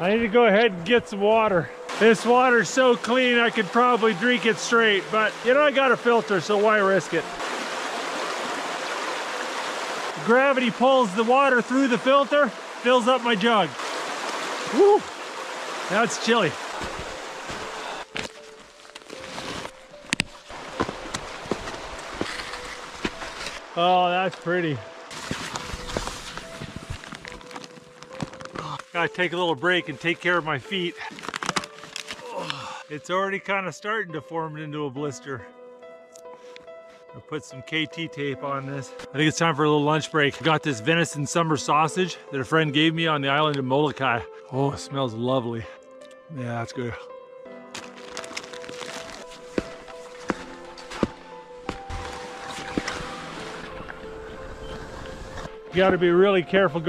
I need to go ahead and get some water. This water's so clean I could probably drink it straight, but you know I got a filter, so why risk it? Gravity pulls the water through the filter, fills up my jug. Woo! Now it's chilly. Oh, that's pretty. Gotta take a little break and take care of my feet. It's already kind of starting to form into a blister. I'll put some KT tape on this. I think it's time for a little lunch break. I got this venison summer sausage that a friend gave me on the island of Molokai. Oh, it smells lovely. Yeah, that's good. You gotta be really careful